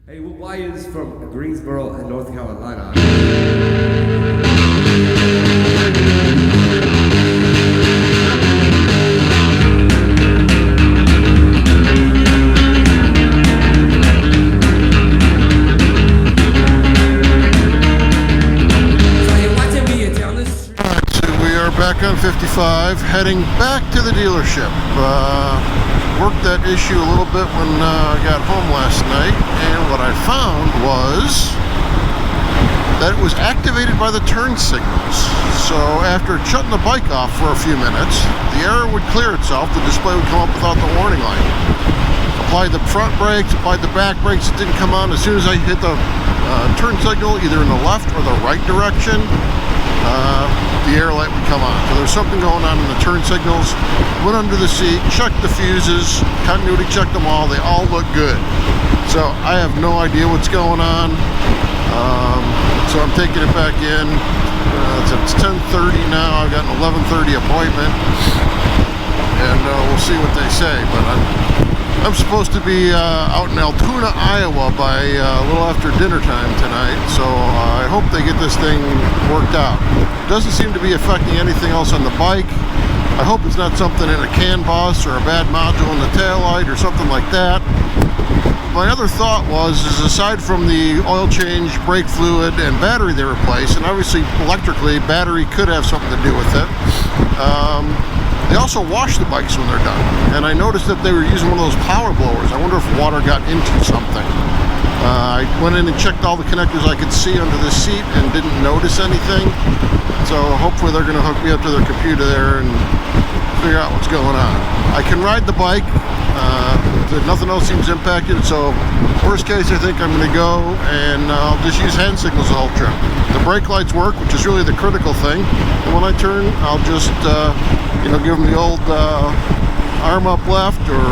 Hey, Will Wires from Greensboro, North Carolina. Back on 55, heading back to the dealership. Worked that issue a little bit when I got home last night, and what I found was that it was activated by the turn signals. So after shutting the bike off for a few minutes, the error would clear itself, the display would come up without the warning light. Applied the front brakes, applied the back brakes, it didn't come on. As soon as I hit the turn signal, either in the left or the right direction, the air light would come on. So there's something going on in the turn signals. Went under the seat, checked the fuses, continuity checked them all. They all look good. So I have no idea what's going on. So I'm taking it back in. It's 10:30 now. I've got an 11:30 appointment, and we'll see what they say. But I'm supposed to be out in Altoona, Iowa by a little after dinner time tonight, so I hope they get this thing worked out. It doesn't seem to be affecting anything else on the bike. I hope it's not something in a CAN bus or a bad module in the taillight or something like that. My other thought is aside from the oil change, brake fluid, and battery they replaced, and obviously electrically, battery could have something to do with it, they also wash the bikes when they're done. And I noticed that they were using one of those power blowers. I wonder if water got into something. I went in and checked all the connectors I could see under the seat and didn't notice anything. So hopefully they're going to hook me up to their computer there and figure out what's going on. I can ride the bike. Nothing else seems impacted. So worst case, I think I'm going to go and I'll just use hand signals the whole trip. The brake lights work, which is really the critical thing. And when I turn, I'll just give them the old arm up left or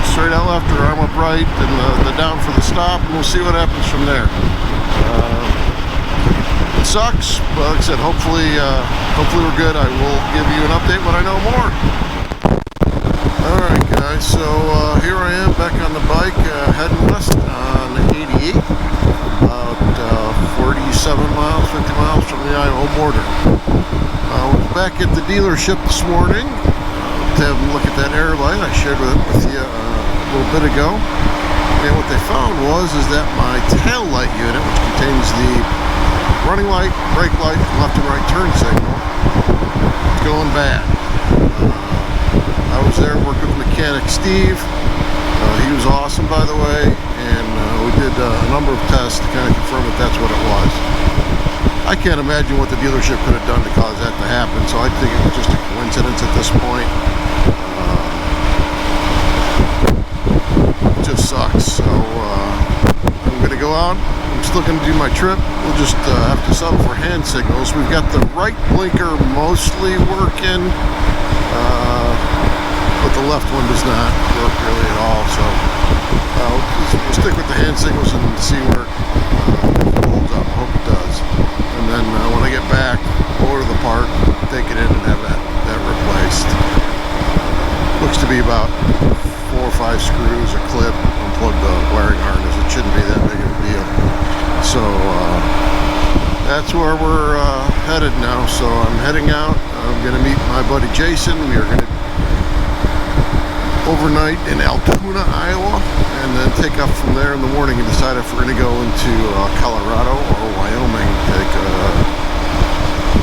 straight out left or arm up right, and the down for the stop, and we'll see what happens from there. It sucks, but like I said, hopefully we're good. I will give you an update when I know more. Alright guys, so here I am back on the bike, heading west on 88, about 47 miles, 50 miles from the Iowa border. I was back at the dealership this morning to have a look at that air light I shared with you a little bit ago. And what they found is that my tail light unit, which contains the running light, brake light, and left and right turn signal, is going bad. I was there working with mechanic Steve. He was awesome, by the way, and we did a number of tests to kind of confirm that that's what it was. I can't imagine what the dealership could have done to cause that to happen, so I think it was just a coincidence at this point. It just sucks. So I'm going to go out. I'm still going to do my trip. We'll just have to settle for hand signals. We've got the right blinker mostly working, but the left one does not work really at all. So we'll stick with the hand signals and see where it holds up. I hope it does. And then when I get back, order the part, take it in, and have that replaced. Looks to be about 4 or 5 screws, a clip, unplug the wiring harness. It shouldn't be that big of a deal. So that's where we're headed now. So I'm heading out. I'm going to meet my buddy Jason. We are going to overnight in Altoona, Iowa, and then take off from there in the morning and decide if we're going to go into Colorado or Wyoming.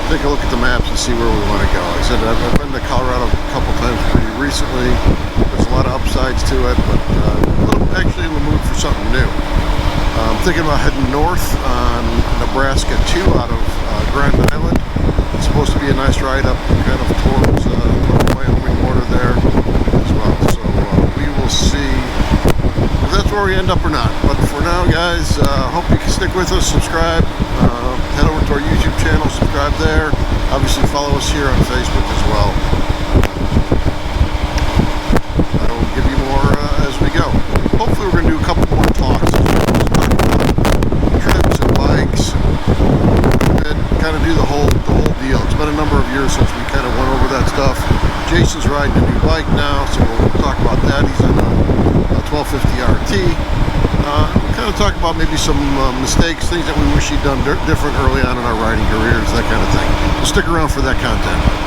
Take a look at the maps and see where we want to go. Like I said, I've been to Colorado a couple times pretty recently. There's a lot of upsides to it, but actually in the mood for something new. I'm thinking about heading north on Nebraska 2 out of Grand Island. It's supposed to be a nice ride up kind of towards the Wyoming border there as well. So we will see if that's where we end up or not. But for now, guys, hope you can stick with us, subscribe, head over to our YouTube channel, subscribe there. Obviously follow us here on Facebook as well. I will give you more as we go. Hopefully we're going to do a couple more talks. Talk about trips and bikes and kind of do the whole deal. It's been a number of years since we kind of went over that stuff. Jason's riding a new bike now, so we'll talk about that. He's in a 1250 RT. Kind of talk about maybe some mistakes, things that we wish he'd done different early on in our riding careers, that kind of thing. So stick around for that content.